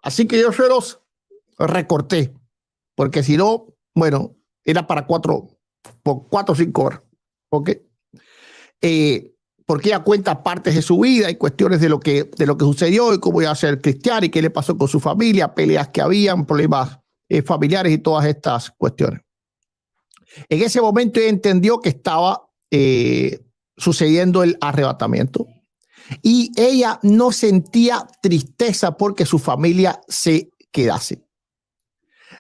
Así que yo se los recorté, porque si no, bueno, era para 4 o 5 horas. ¿Ok? Porque ella cuenta partes de su vida y cuestiones de lo que sucedió y cómo iba a ser cristiana y qué le pasó con su familia, peleas que habían, problemas familiares y todas estas cuestiones. En ese momento ella entendió que estaba sucediendo el arrebatamiento y ella no sentía tristeza porque su familia se quedase.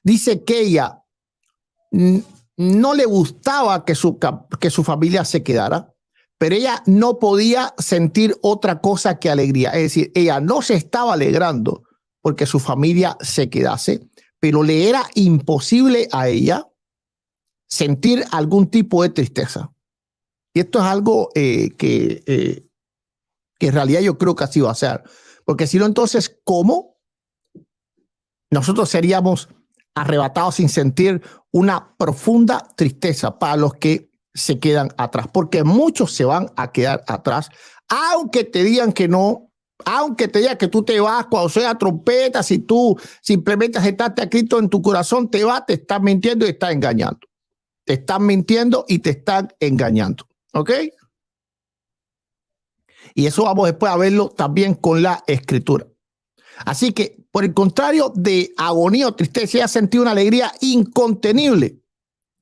Dice que ella no le gustaba que su familia se quedara, pero ella no podía sentir otra cosa que alegría. Es decir, ella no se estaba alegrando porque su familia se quedase, pero le era imposible a ella sentir algún tipo de tristeza. Y esto es algo que en realidad yo creo que así va a ser. Porque si no, entonces, ¿cómo nosotros seríamos arrebatados sin sentir una profunda tristeza para los que se quedan atrás? Porque muchos se van a quedar atrás, aunque te digan que no, aunque te digan que tú te vas cuando suena trompeta, si tú simplemente aceptaste a Cristo en tu corazón, te vas, te están mintiendo y te están engañando. Te están mintiendo y te están engañando. ¿Ok? Y eso vamos después a verlo también con la Escritura. Así que, por el contrario de agonía o tristeza, ella sentía una alegría incontenible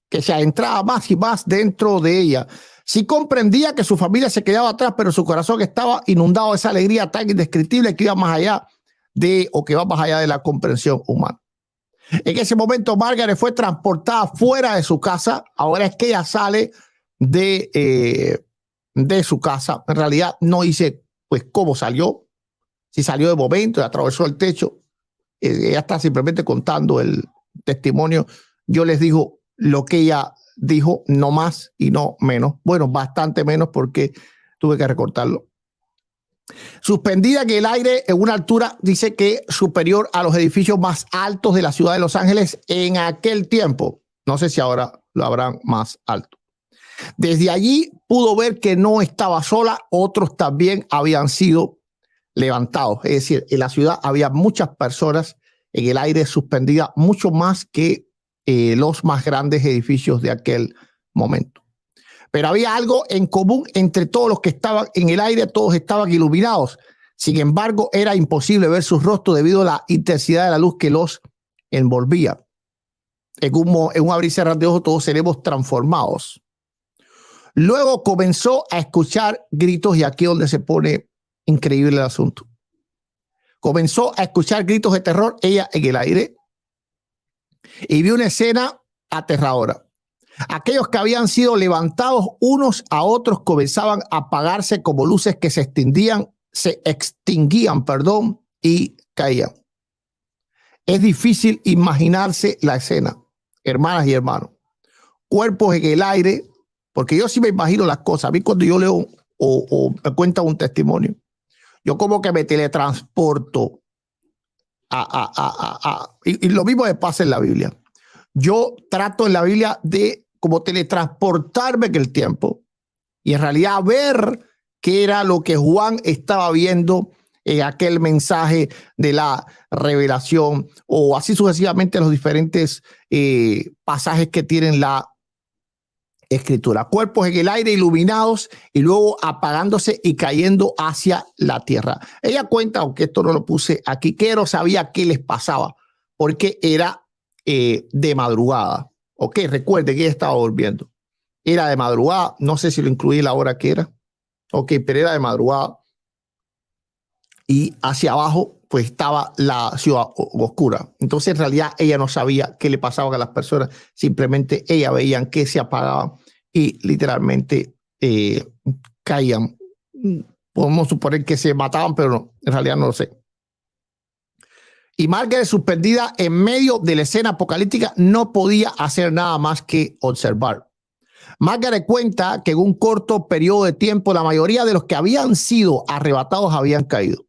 que se adentraba más y más dentro de ella. Sí comprendía que su familia se quedaba atrás, pero su corazón estaba inundado de esa alegría tan indescriptible que iba más allá que va más allá de la comprensión humana. En ese momento, Margaret fue transportada fuera de su casa. Ahora es que ella sale de su casa. En realidad no dice pues cómo salió, si salió de momento y atravesó el techo. Ella está simplemente contando el testimonio. Yo les digo lo que ella dijo, no más y no menos. Bueno, bastante menos porque tuve que recortarlo. Suspendida en el aire en una altura, dice que superior a los edificios más altos de la ciudad de Los Ángeles en aquel tiempo. No sé si ahora lo habrán más alto. Desde allí pudo ver que no estaba sola, otros también habían sido levantados. Es decir, en la ciudad había muchas personas en el aire suspendida, mucho más que los más grandes edificios de aquel momento. Pero había algo en común entre todos los que estaban en el aire, todos estaban iluminados. Sin embargo, era imposible ver sus rostros debido a la intensidad de la luz que los envolvía. En un abrir y cerrar de ojos todos seremos transformados. Luego comenzó a escuchar gritos y aquí es donde se pone increíble el asunto. Comenzó a escuchar gritos de terror ella en el aire y vio una escena aterradora. Aquellos que habían sido levantados unos a otros comenzaban a apagarse como luces que se extinguían, y caían. Es difícil imaginarse la escena, hermanas y hermanos. Cuerpos en el aire, porque yo sí me imagino las cosas. A mí cuando yo leo o me cuentan un testimonio, yo como que me teletransporto y lo mismo me pasa en la Biblia. Yo trato en la Biblia de como teletransportarme en el tiempo y en realidad ver qué era lo que Juan estaba viendo en aquel mensaje de la revelación o así sucesivamente los diferentes pasajes que tienen la Escritura. Cuerpos en el aire iluminados y luego apagándose y cayendo hacia la tierra. Ella cuenta, aunque esto no lo puse aquí, que no sabía qué les pasaba porque era de madrugada. Ok, recuerde que ella estaba durmiendo. Era de madrugada, no sé si lo incluí la hora que era. Ok, pero era de madrugada. Y hacia abajo, pues estaba la ciudad oscura. Entonces, en realidad, ella no sabía qué le pasaba a las personas. Simplemente ella veían que se apagaban y literalmente caían. Podemos suponer que se mataban, pero no, en realidad no lo sé. Y Margaret, suspendida en medio de la escena apocalíptica, no podía hacer nada más que observar. Margaret cuenta que en un corto periodo de tiempo la mayoría de los que habían sido arrebatados habían caído.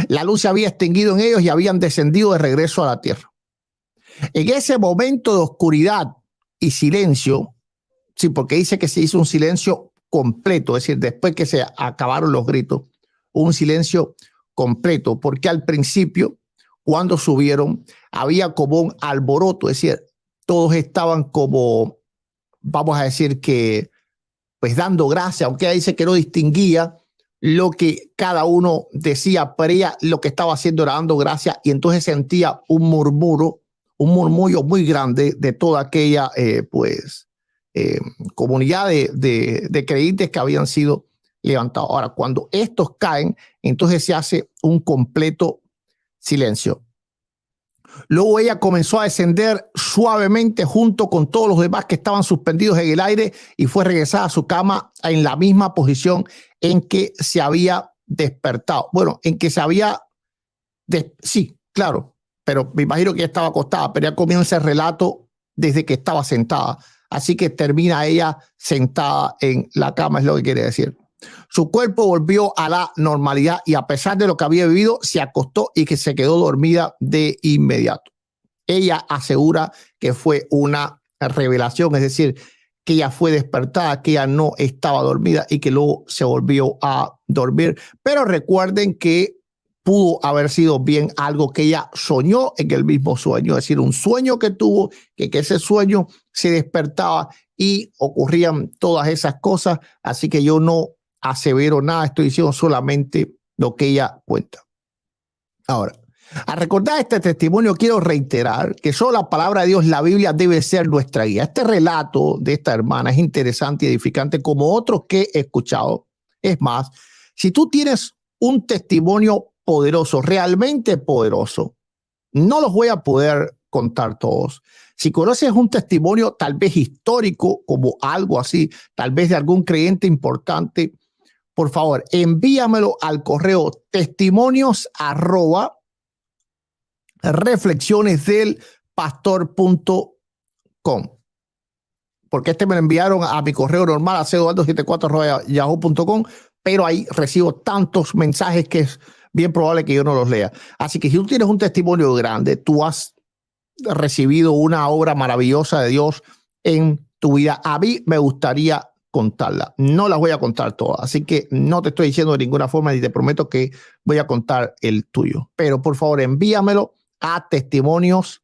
La luz se había extinguido en ellos y habían descendido de regreso a la tierra. En ese momento de oscuridad y silencio, sí, porque dice que se hizo un silencio completo, es decir, después que se acabaron los gritos, un silencio completo, porque al principio, cuando subieron, había como un alboroto, es decir, todos estaban como, vamos a decir que, pues dando gracias, aunque ella dice que no distinguía lo que cada uno decía, pero ella lo que estaba haciendo era dando gracias, y entonces sentía un murmullo muy grande de toda aquella comunidad de creyentes que habían sido levantados. Ahora, cuando estos caen, entonces se hace un completo silencio. Luego ella comenzó a descender suavemente junto con todos los demás que estaban suspendidos en el aire, y fue regresada a su cama en la misma posición en que se había despertado. Bueno, en que se había... Sí, claro, pero me imagino que ella estaba acostada, pero ya comienza el relato desde que estaba sentada. Así que termina ella sentada en la cama, es lo que quiere decir. Su cuerpo volvió a la normalidad, y a pesar de lo que había vivido, se acostó y que se quedó dormida de inmediato. Ella asegura que fue una revelación, es decir, que ella fue despertada, que ella no estaba dormida y que luego se volvió a dormir. Pero recuerden que pudo haber sido bien algo que ella soñó en el mismo sueño, es decir, un sueño que tuvo, que ese sueño se despertaba y ocurrían todas esas cosas. Así que yo no asevero nada, estoy diciendo solamente lo que ella cuenta. Ahora, al recordar este testimonio, quiero reiterar que solo la palabra de Dios, la Biblia, debe ser nuestra guía. Este relato de esta hermana es interesante y edificante, como otros que he escuchado. Es más, si tú tienes un testimonio poderoso, realmente poderoso, no los voy a poder contar todos. Si conoces un testimonio tal vez histórico, como algo así, tal vez de algún creyente importante, por favor, envíamelo al correo testimonios@reflexionesdelpastor.com, porque me lo enviaron a mi correo normal, a cedo74@yahoo.com, pero ahí recibo tantos mensajes que es bien probable que yo no los lea. Así que si tú tienes un testimonio grande, tú has recibido una obra maravillosa de Dios en tu vida, a mí me gustaría contarla. No las voy a contar todas, así que no te estoy diciendo de ninguna forma, ni te prometo que voy a contar el tuyo, pero por favor envíamelo a testimonios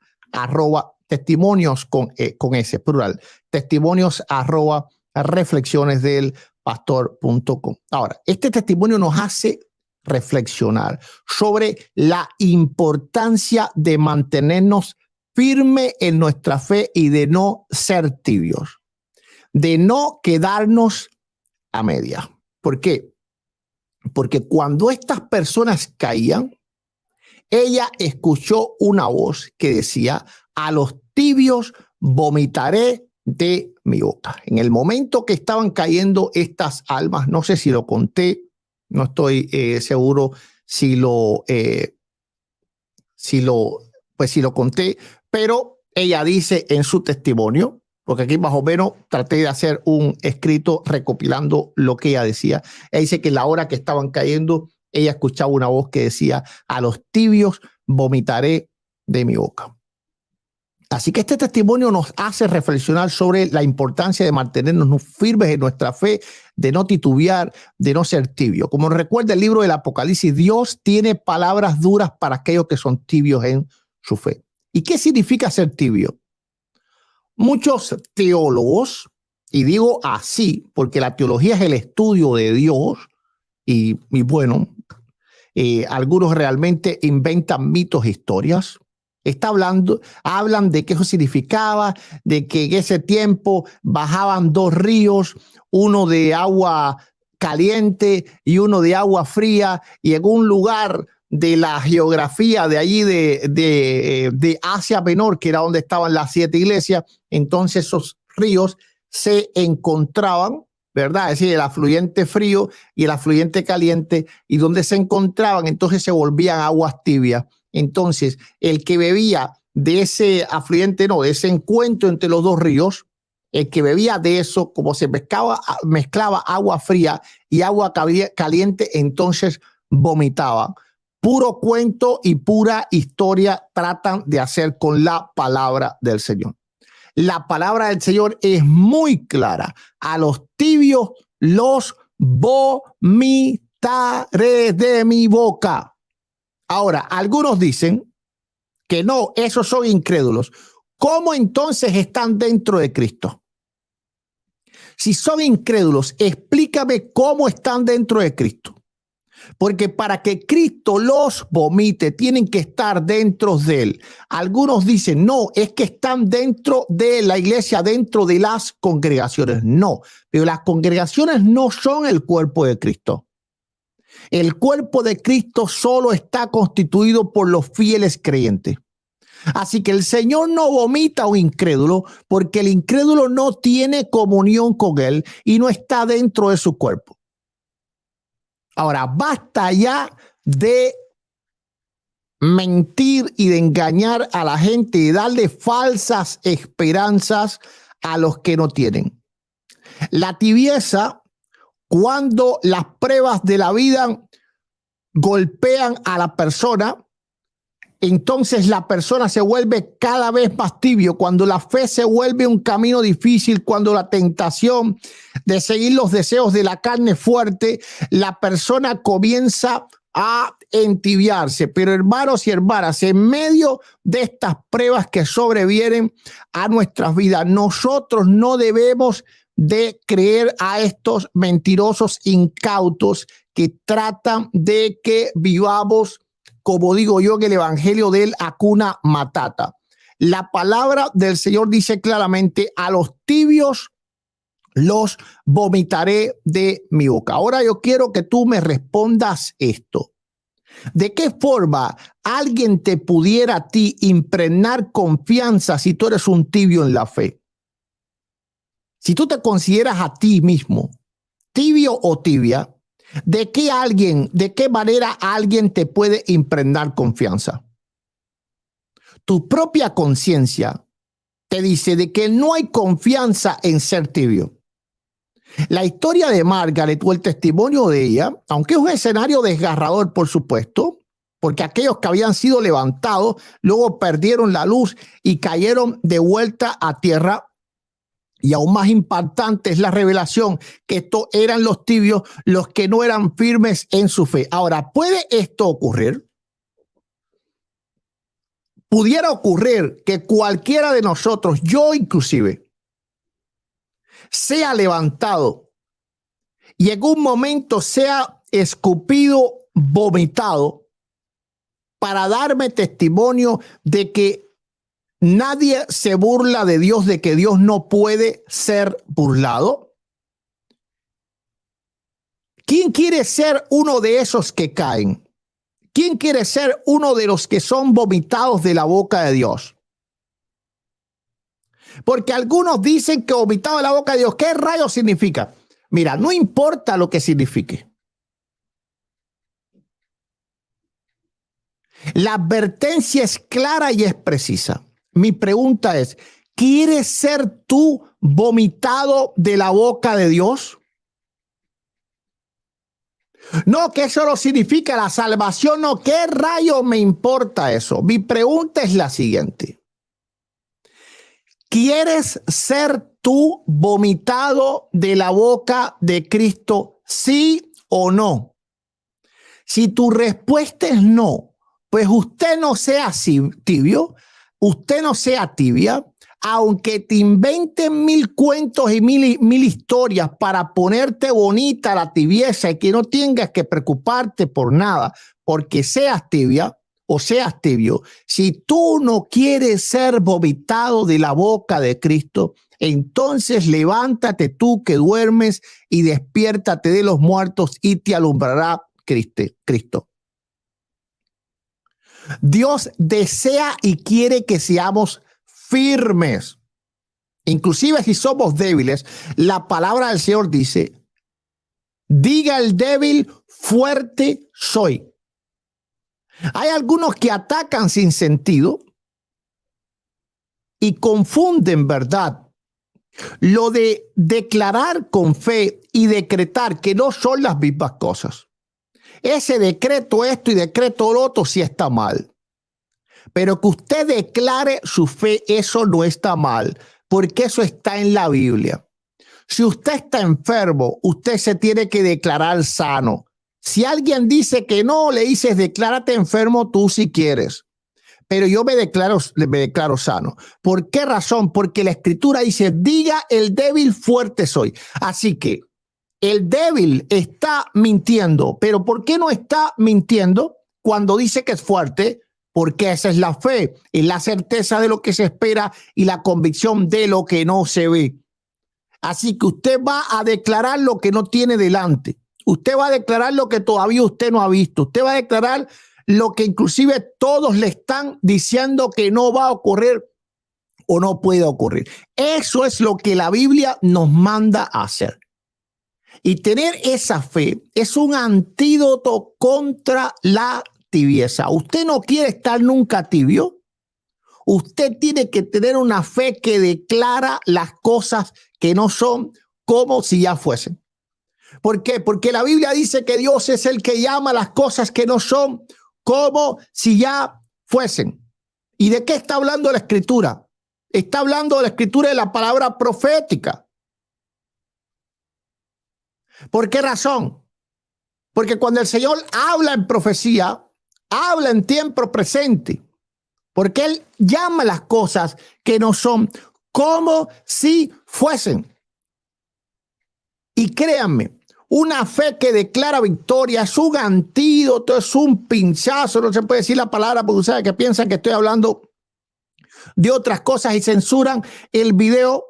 con S, plural, testimonios@reflexionesdelpastor.com. Ahora, este testimonio nos hace reflexionar sobre la importancia de mantenernos firme en nuestra fe y de no ser tibios, de no quedarnos a media. ¿Por qué? Porque cuando estas personas caían, ella escuchó una voz que decía: a los tibios vomitaré de mi boca. En el momento que estaban cayendo estas almas, no sé si lo conté, no estoy seguro si lo conté, pero ella dice en su testimonio, porque aquí más o menos traté de hacer un escrito recopilando lo que ella decía. Ella dice que la hora que estaban cayendo, ella escuchaba una voz que decía: a los tibios vomitaré de mi boca. Así que este testimonio nos hace reflexionar sobre la importancia de mantenernos firmes en nuestra fe, de no titubear, de no ser tibio. Como nos recuerda el libro del Apocalipsis, Dios tiene palabras duras para aquellos que son tibios en su fe. ¿Y qué significa ser tibio? Muchos teólogos, y digo así porque la teología es el estudio de Dios, y bueno, algunos realmente inventan mitos e historias. Hablan de qué eso significaba, de que en ese tiempo bajaban dos ríos, uno de agua caliente y uno de agua fría, y en un lugar de la geografía de allí de Asia Menor, que era donde estaban las 7 iglesias, entonces esos ríos se encontraban, ¿verdad? Es decir, el afluente frío y el afluente caliente, y donde se encontraban, entonces se volvían aguas tibias. Entonces, el que bebía de ese afluente, de ese encuentro entre los dos ríos, el que bebía de eso, como se mezclaba agua fría y agua caliente, entonces vomitaba. Puro cuento y pura historia tratan de hacer con la palabra del Señor. La palabra del Señor es muy clara: a los tibios los vomitaré de mi boca. Ahora, algunos dicen que no, esos son incrédulos. ¿Cómo entonces están dentro de Cristo? Si son incrédulos, explícame cómo están dentro de Cristo. Porque para que Cristo los vomite, tienen que estar dentro de él. Algunos dicen, no, es que están dentro de la iglesia, dentro de las congregaciones. No, pero las congregaciones no son el cuerpo de Cristo. El cuerpo de Cristo solo está constituido por los fieles creyentes. Así que el Señor no vomita a un incrédulo porque el incrédulo no tiene comunión con él y no está dentro de su cuerpo. Ahora, basta ya de mentir y de engañar a la gente y darle falsas esperanzas a los que no tienen. La tibieza, cuando las pruebas de la vida golpean a la persona, entonces la persona se vuelve cada vez más tibio. Cuando la fe se vuelve un camino difícil, cuando la tentación de seguir los deseos de la carne fuerte, la persona comienza a entibiarse. Pero hermanos y hermanas, en medio de estas pruebas que sobrevienen a nuestras vidas, nosotros no debemos de creer a estos mentirosos incautos que tratan de que vivamos, como digo yo, en el evangelio del Hakuna Matata. La palabra del Señor dice claramente, a los tibios los vomitaré de mi boca. Ahora yo quiero que tú me respondas esto. ¿De qué forma alguien te pudiera a ti impregnar confianza si tú eres un tibio en la fe? Si tú te consideras a ti mismo tibio o tibia, ¿de qué manera alguien te puede impregnar confianza? Tu propia conciencia te dice de que no hay confianza en ser tibio. La historia de Margaret o el testimonio de ella, aunque es un escenario desgarrador, por supuesto, porque aquellos que habían sido levantados luego perdieron la luz y cayeron de vuelta a tierra. Y aún más impactante es la revelación que estos eran los tibios, los que no eran firmes en su fe. Ahora, ¿puede esto ocurrir? Pudiera ocurrir que cualquiera de nosotros, yo inclusive, sea levantado y en un momento sea escupido, vomitado, para darme testimonio de que nadie se burla de Dios, de que Dios no puede ser burlado. ¿Quién quiere ser uno de esos que caen? ¿Quién quiere ser uno de los que son vomitados de la boca de Dios? Porque algunos dicen que vomitado de la boca de Dios, ¿qué rayos significa? Mira, no importa lo que signifique. La advertencia es clara y es precisa. Mi pregunta es, ¿quieres ser tú vomitado de la boca de Dios? No, que eso no significa la salvación, no, ¿qué rayo me importa eso? Mi pregunta es la siguiente. ¿Quieres ser tú vomitado de la boca de Cristo, sí o no? Si tu respuesta es no, pues usted no sea tibio, usted no sea tibia, aunque te inventen mil cuentos y mil historias para ponerte bonita la tibieza y que no tengas que preocuparte por nada, porque seas tibia o seas tibio. Si tú no quieres ser vomitado de la boca de Cristo, entonces levántate tú que duermes y despiértate de los muertos y te alumbrará Cristo. Dios desea y quiere que seamos firmes. Inclusive si somos débiles, la palabra del Señor dice, diga el débil, fuerte soy. Hay algunos que atacan sin sentido y confunden, ¿verdad?, lo de declarar con fe y decretar, que no son las mismas cosas. Ese decreto esto y decreto lo otro sí está mal. Pero que usted declare su fe, eso no está mal, porque eso está en la Biblia. Si usted está enfermo, usted se tiene que declarar sano. Si alguien dice que no, le dices, declárate enfermo tú si quieres. pero yo me declaro sano. ¿Por qué razón? Porque la escritura dice, diga el débil, fuerte soy. Así que el débil está mintiendo, pero ¿por qué no está mintiendo cuando dice que es fuerte? Porque esa es la fe, es la certeza de lo que se espera y la convicción de lo que no se ve. Así que usted va a declarar lo que no tiene delante. Usted va a declarar lo que todavía usted no ha visto. Usted va a declarar lo que inclusive todos le están diciendo que no va a ocurrir o no puede ocurrir. Eso es lo que la Biblia nos manda a hacer. Y tener esa fe es un antídoto contra la tibieza. Usted no quiere estar nunca tibio. Usted tiene que tener una fe que declara las cosas que no son como si ya fuesen. ¿Por qué? Porque la Biblia dice que Dios es el que llama las cosas que no son como si ya fuesen. ¿Y de qué está hablando la Escritura? Está hablando de la Escritura de la palabra profética. ¿Por qué razón? Porque cuando el Señor habla en profecía, habla en tiempo presente. Porque Él llama las cosas que no son como si fuesen. Y créanme, una fe que declara victoria es un antídoto, es un pinchazo. No se puede decir la palabra porque ustedes que piensan que estoy hablando de otras cosas y censuran el video.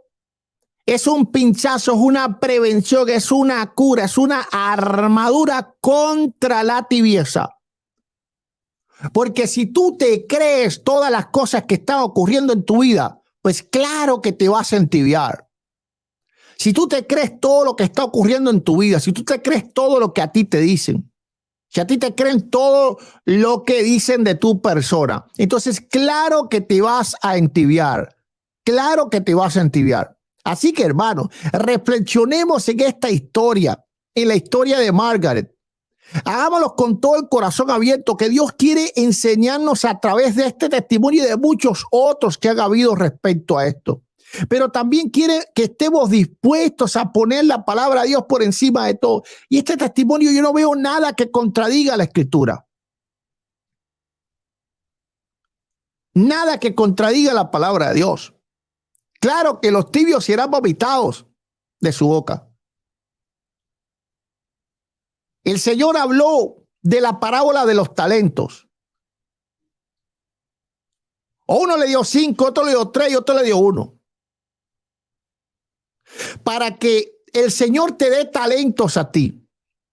Es un pinchazo, es una prevención, es una cura, es una armadura contra la tibieza. Porque si tú te crees todas las cosas que están ocurriendo en tu vida, pues claro que te vas a entibiar. Si tú te crees todo lo que está ocurriendo en tu vida, si tú te crees todo lo que a ti te dicen, si a ti te creen todo lo que dicen de tu persona, entonces claro que te vas a entibiar. Claro que te vas a entibiar. Así que, hermano, reflexionemos en esta historia, en la historia de Margaret. Hagámoslo con todo el corazón abierto, que Dios quiere enseñarnos a través de este testimonio y de muchos otros que han habido respecto a esto. Pero también quiere que estemos dispuestos a poner la palabra de Dios por encima de todo. Y este testimonio yo no veo nada que contradiga la Escritura. Nada que contradiga la palabra de Dios. Claro que los tibios serán vomitados de su boca. El Señor habló de la parábola de los talentos. O uno le dio 5, otro le dio 3 y otro le dio 1. Para que el Señor te dé talentos a ti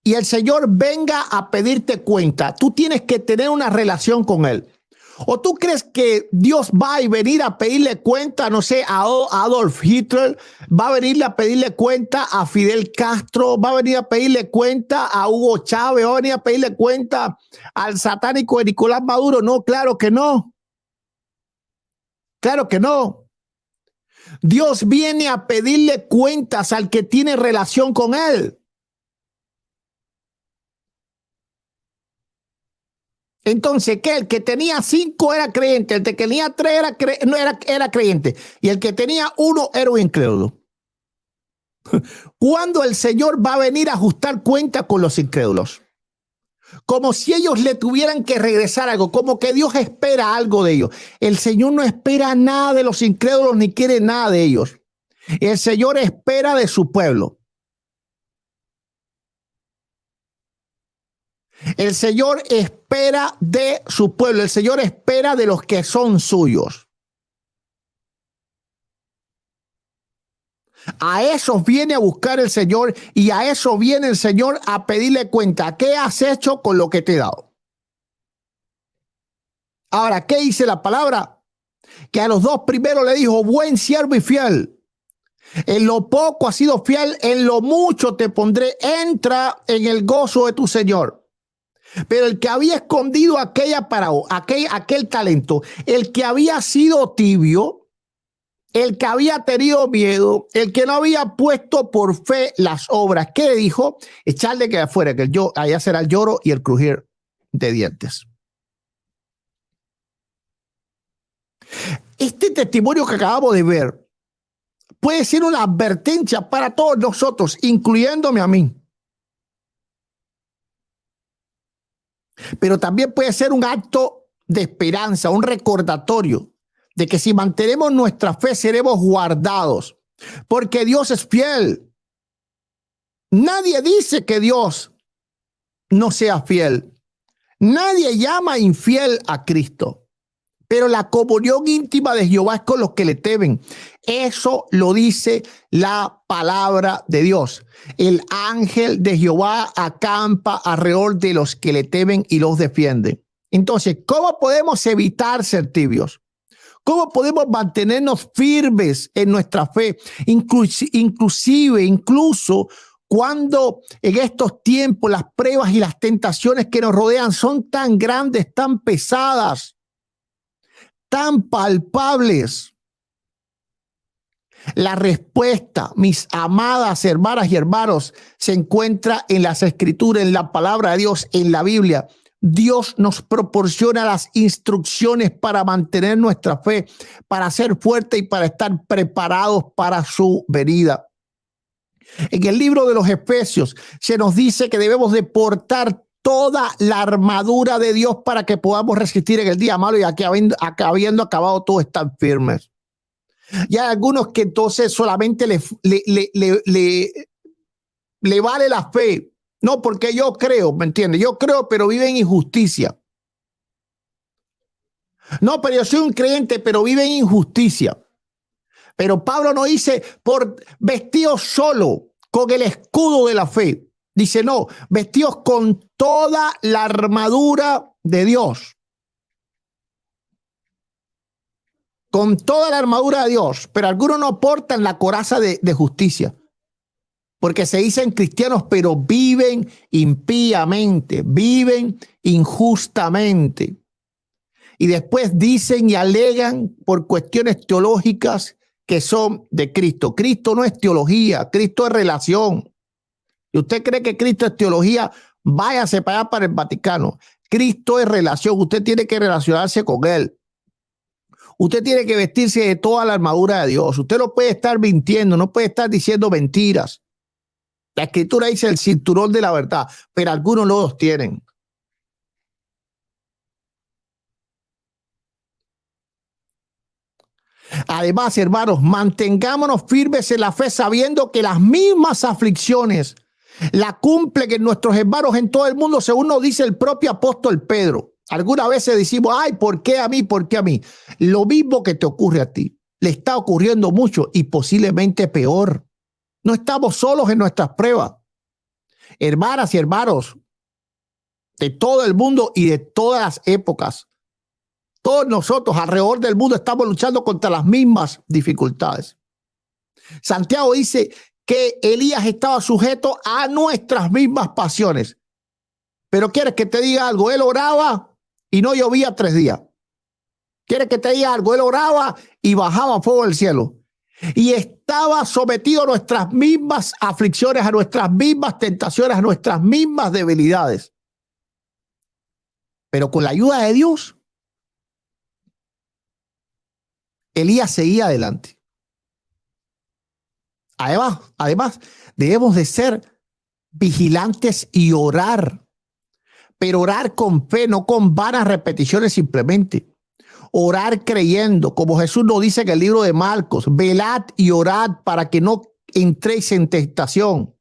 y el Señor venga a pedirte cuenta, tú tienes que tener una relación con Él. ¿O tú crees que Dios va a venir a pedirle cuenta, no sé, a Adolf Hitler? ¿Va a venirle a pedirle cuenta a Fidel Castro? ¿Va a venir a pedirle cuenta a Hugo Chávez? ¿Va a venir a pedirle cuenta al satánico de Nicolás Maduro? No, claro que no. Claro que no. Dios viene a pedirle cuentas al que tiene relación con Él. Entonces, ¿qué? El que tenía 5 era creyente, el que tenía 3 era creyente y el que tenía 1 era un incrédulo. ¿Cuándo el Señor va a venir a ajustar cuenta con los incrédulos? Como si ellos le tuvieran que regresar algo, como que Dios espera algo de ellos. El Señor no espera nada de los incrédulos ni quiere nada de ellos. El Señor espera de su pueblo. El Señor espera de su pueblo. El Señor espera de los que son suyos. A esos viene a buscar el Señor y a eso viene el Señor a pedirle cuenta. ¿Qué has hecho con lo que te he dado? Ahora, ¿qué dice la palabra? Que a los 2 primeros le dijo, buen siervo y fiel. En lo poco has sido fiel, en lo mucho te pondré. Entra en el gozo de tu Señor. Pero el que había escondido aquel talento, el que había sido tibio, el que había tenido miedo, el que no había puesto por fe las obras, ¿qué le dijo? Echarle que afuera, que allá será el lloro y el crujir de dientes. Este testimonio que acabamos de ver puede ser una advertencia para todos nosotros, incluyéndome a mí. Pero también puede ser un acto de esperanza, un recordatorio de que si mantenemos nuestra fe seremos guardados, porque Dios es fiel. Nadie dice que Dios no sea fiel. Nadie llama infiel a Cristo, pero la comunión íntima de Jehová es con los que le temen. Eso lo dice la palabra de Dios. El ángel de Jehová acampa alrededor de los que le temen y los defiende. Entonces, ¿cómo podemos evitar ser tibios? ¿Cómo podemos mantenernos firmes en nuestra fe? Incluso cuando en estos tiempos las pruebas y las tentaciones que nos rodean son tan grandes, tan pesadas, tan palpables. La respuesta, mis amadas hermanas y hermanos, se encuentra en las Escrituras, en la palabra de Dios, en la Biblia. Dios nos proporciona las instrucciones para mantener nuestra fe, para ser fuerte y para estar preparados para su venida. En el libro de los Efesios se nos dice que debemos de portar toda la armadura de Dios para que podamos resistir en el día malo y habiendo acabado todo están firmes. Y hay algunos que entonces solamente le vale la fe. No, porque yo creo, ¿me entiendes? Yo creo, pero vive en injusticia. No, pero yo soy un creyente, pero vive en injusticia. Pero Pablo no dice por vestidos solo con el escudo de la fe. Dice no, vestidos con toda la armadura de Dios. Con toda la armadura de Dios. Pero algunos no portan la coraza de justicia. Porque se dicen cristianos, pero viven impíamente, viven injustamente. Y después dicen y alegan por cuestiones teológicas que son de Cristo. Cristo no es teología, Cristo es relación. Si usted cree que Cristo es teología, váyase para allá, para el Vaticano. Cristo es relación, usted tiene que relacionarse con Él. Usted tiene que vestirse de toda la armadura de Dios. Usted no puede estar mintiendo, no puede estar diciendo mentiras. La Escritura dice el cinturón de la verdad, pero algunos no los tienen. Además, hermanos, mantengámonos firmes en la fe sabiendo que las mismas aflicciones la cumplen nuestros hermanos en todo el mundo, según nos dice el propio apóstol Pedro. Algunas veces decimos, ay, ¿por qué a mí? ¿Por qué a mí? Lo mismo que te ocurre a ti, le está ocurriendo mucho y posiblemente peor. No estamos solos en nuestras pruebas. Hermanas y hermanos de todo el mundo y de todas las épocas, todos nosotros alrededor del mundo estamos luchando contra las mismas dificultades. Santiago dice que Elías estaba sujeto a nuestras mismas pasiones. Pero ¿quieres que te diga algo? Él oraba y no llovía 3 días. ¿Quieres que te diga algo? Él oraba y bajaba fuego del cielo. Y estaba sometido a nuestras mismas aflicciones, a nuestras mismas tentaciones, a nuestras mismas debilidades. Pero con la ayuda de Dios, Elías seguía adelante. Además, debemos de ser vigilantes y orar, pero orar con fe, no con vanas repeticiones simplemente. Orar creyendo, como Jesús nos dice en el libro de Marcos, velad y orad para que no entréis en tentación.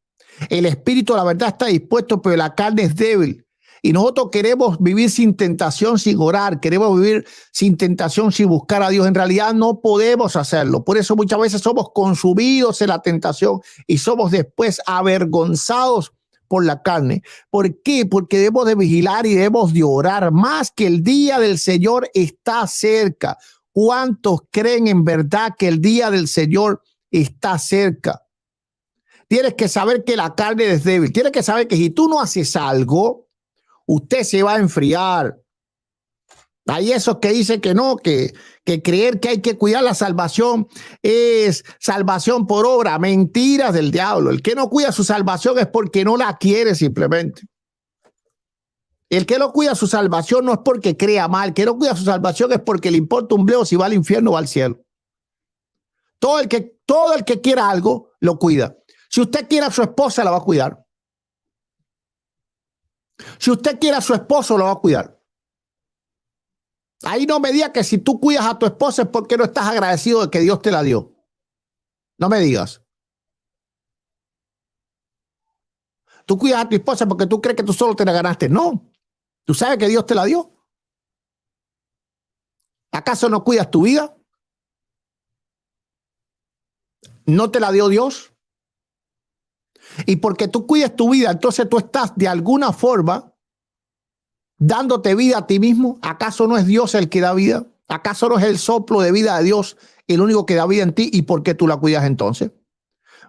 El espíritu, la verdad, está dispuesto, pero la carne es débil. Y nosotros queremos vivir sin tentación, sin orar. Queremos vivir sin tentación, sin buscar a Dios. En realidad no podemos hacerlo. Por eso muchas veces somos consumidos en la tentación y somos después avergonzados por la carne. ¿Por qué? Porque debemos de vigilar y debemos de orar más, que el día del Señor está cerca. ¿Cuántos creen en verdad que el día del Señor está cerca? Tienes que saber que la carne es débil. Tienes que saber que si tú no haces algo, usted se va a enfriar. Hay esos que dicen que no, que creer que hay que cuidar la salvación es salvación por obra. Mentiras del diablo. El que no cuida su salvación es porque no la quiere simplemente. El que no cuida su salvación no es porque crea mal. El que no cuida su salvación es porque le importa un bledo si va al infierno o al cielo. Todo el que quiera algo, lo cuida. Si usted quiere a su esposa, la va a cuidar. Si usted quiere a su esposo, lo va a cuidar. Ahí no me digas que si tú cuidas a tu esposa es porque no estás agradecido de que Dios te la dio. No me digas. Tú cuidas a tu esposa porque tú crees que tú solo te la ganaste. No. Tú sabes que Dios te la dio. ¿Acaso no cuidas tu vida? ¿No te la dio Dios? Y porque tú cuides tu vida, entonces tú estás de alguna forma dándote vida a ti mismo. ¿Acaso no es Dios el que da vida? ¿Acaso no es el soplo de vida de Dios el único que da vida en ti? ¿Y por qué tú la cuidas entonces?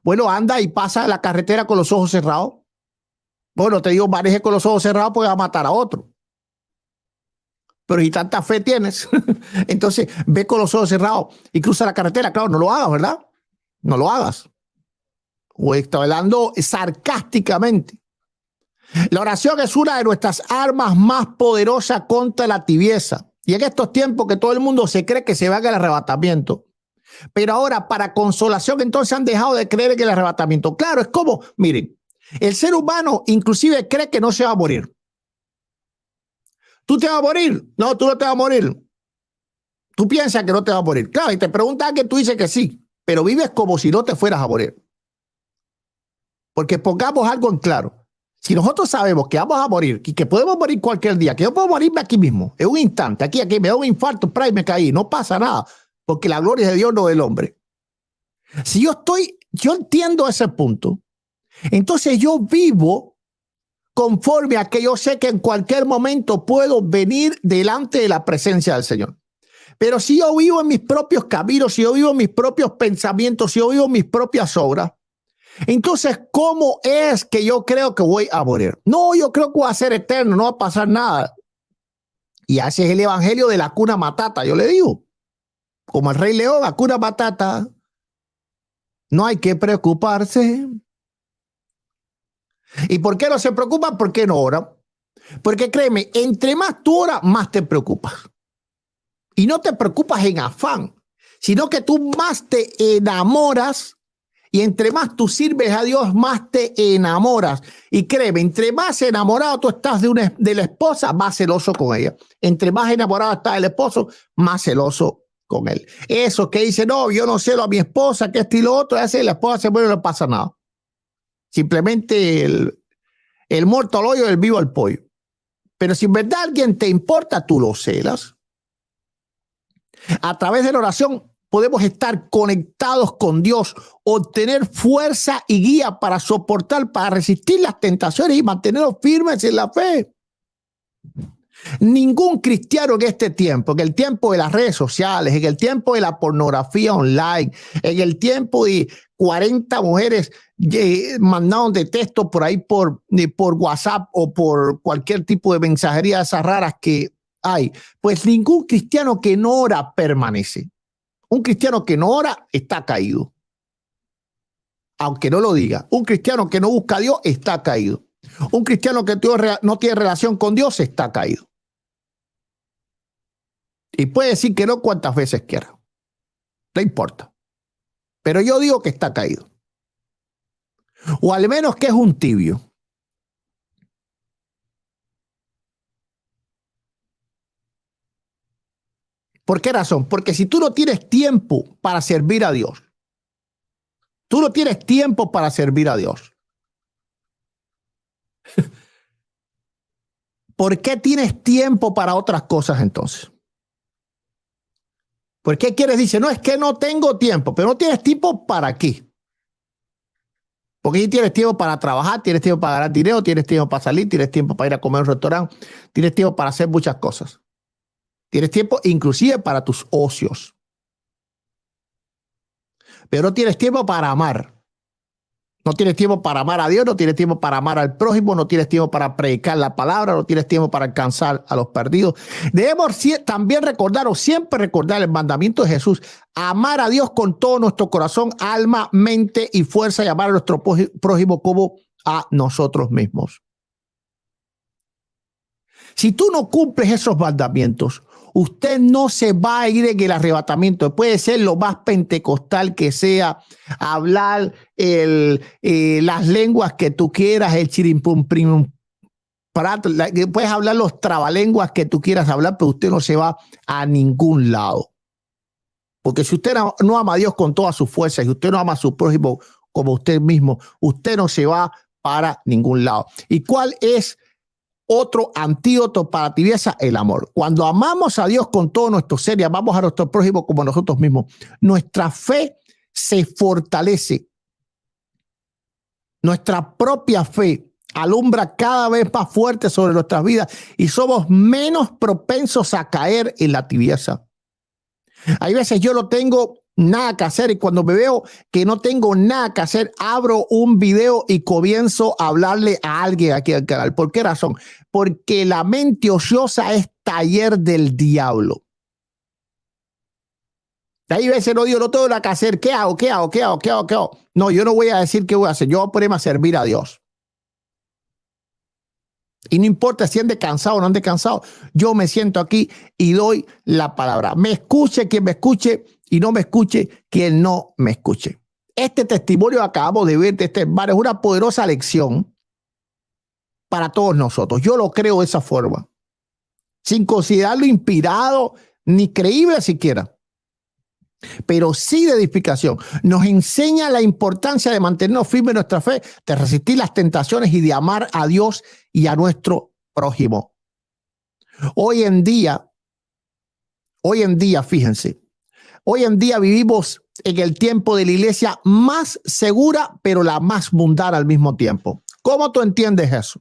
Bueno, anda y pasa la carretera con los ojos cerrados. Bueno, te digo, maneje con los ojos cerrados porque va a matar a otro. Pero si tanta fe tienes, entonces ve con los ojos cerrados y cruza la carretera. Claro, no lo hagas, ¿verdad? No lo hagas. O estoy hablando sarcásticamente. La oración es una de nuestras armas más poderosas contra la tibieza. Y en estos tiempos que todo el mundo se cree que se va a el arrebatamiento. Pero ahora, para consolación, entonces han dejado de creer en el arrebatamiento. Claro, es como, miren, el ser humano inclusive cree que no se va a morir. ¿Tú te vas a morir? No, tú no te vas a morir. Tú piensas que no te vas a morir. Claro, y te preguntan que tú dices que sí, pero vives como si no te fueras a morir. Porque pongamos algo en claro. Si nosotros sabemos que vamos a morir y que podemos morir cualquier día, que yo puedo morirme aquí mismo, en un instante, aquí, me da un infarto, y me caí, no pasa nada, porque la gloria es de Dios, no del hombre. Si yo entiendo ese punto, entonces yo vivo conforme a que yo sé que en cualquier momento puedo venir delante de la presencia del Señor. Pero si yo vivo en mis propios caminos, si yo vivo en mis propios pensamientos, si yo vivo en mis propias obras, entonces, ¿cómo es que yo creo que voy a morir? No, yo creo que voy a ser eterno, no va a pasar nada. Y ese es el evangelio de la Hakuna Matata, yo le digo. Como el Rey León, Hakuna Matata. No hay que preocuparse. ¿Y por qué no se preocupan? ¿Por qué no oran? Porque créeme, entre más tú oras, más te preocupas. Y no te preocupas en afán, sino que tú más te enamoras. Y entre más tú sirves a Dios, más te enamoras. Y créeme, entre más enamorado tú estás de la esposa, más celoso con ella. Entre más enamorado estás del esposo, más celoso con él. Eso que dice, no, yo no celo a mi esposa, que esto y lo otro, hace la esposa se muere, no pasa nada. Simplemente el muerto al hoyo, el vivo al pollo. Pero si en verdad alguien te importa, tú lo celas. A través de la oración podemos estar conectados con Dios, obtener fuerza y guía para soportar, para resistir las tentaciones y mantenernos firmes en la fe. Ningún cristiano en este tiempo, en el tiempo de las redes sociales, en el tiempo de la pornografía online, en el tiempo de 40 mujeres mandaron de texto por ahí por WhatsApp o por cualquier tipo de mensajería de esas raras que hay, pues ningún cristiano que no ora permanece. Un cristiano que no ora está caído. Aunque no lo diga. Un cristiano que no busca a Dios está caído. Un cristiano que no tiene relación con Dios está caído. Y puede decir que no cuantas veces quiera. No importa. Pero yo digo que está caído. O al menos que es un tibio. ¿Por qué razón? Porque si tú no tienes tiempo para servir a Dios, tú no tienes tiempo para servir a Dios, ¿por qué tienes tiempo para otras cosas entonces? ¿Por qué quieres? Dice, no, es que no tengo tiempo, pero no tienes tiempo para qué. Porque si tienes tiempo para trabajar, tienes tiempo para ganar dinero, tienes tiempo para salir, tienes tiempo para ir a comer a un restaurante, tienes tiempo para hacer muchas cosas. Tienes tiempo inclusive para tus ocios. Pero no tienes tiempo para amar. No tienes tiempo para amar a Dios, no tienes tiempo para amar al prójimo, no tienes tiempo para predicar la palabra, no tienes tiempo para alcanzar a los perdidos. Debemos también recordar o siempre recordar el mandamiento de Jesús, amar a Dios con todo nuestro corazón, alma, mente y fuerza y amar a nuestro prójimo como a nosotros mismos. Si tú no cumples esos mandamientos, usted no se va a ir en el arrebatamiento. Puede ser lo más pentecostal que sea, hablar las lenguas que tú quieras, el chirimpum primum, Puedes hablar los trabalenguas que tú quieras hablar, pero usted no se va a ningún lado. Porque si usted no ama a Dios con todas sus fuerzas y usted no ama a su prójimo como usted mismo, usted no se va para ningún lado. ¿Y cuál es otro antídoto para la tibieza? El amor. Cuando amamos a Dios con todo nuestro ser y amamos a nuestro prójimo como nosotros mismos, nuestra fe se fortalece. Nuestra propia fe alumbra cada vez más fuerte sobre nuestras vidas y somos menos propensos a caer en la tibieza. Hay veces yo no tengo nada que hacer y cuando me veo que no tengo nada que hacer, abro un video y comienzo a hablarle a alguien aquí al canal. ¿Por qué razón? Porque la mente ociosa es taller del diablo. Hay veces no digo, no tengo nada que hacer. ¿Qué hago? ¿Qué hago? ¿Qué hago? ¿Qué hago? ¿Qué hago? No, yo no voy a decir qué voy a hacer. Yo voy a ponerme a servir a Dios. Y no importa si ande cansado o no ande cansado, yo me siento aquí y doy la palabra. Me escuche quien me escuche y no me escuche quien no me escuche. Este testimonio que acabamos de ver de este hermano es una poderosa lección para todos nosotros. Yo lo creo de esa forma, sin considerarlo inspirado ni creíble siquiera, pero sí de edificación. Nos enseña la importancia de mantenernos firmes en nuestra fe, de resistir las tentaciones y de amar a Dios y a nuestro prójimo. Hoy en día, fíjense, hoy en día vivimos en el tiempo de la iglesia más segura, pero la más mundana al mismo tiempo. ¿Cómo tú entiendes eso?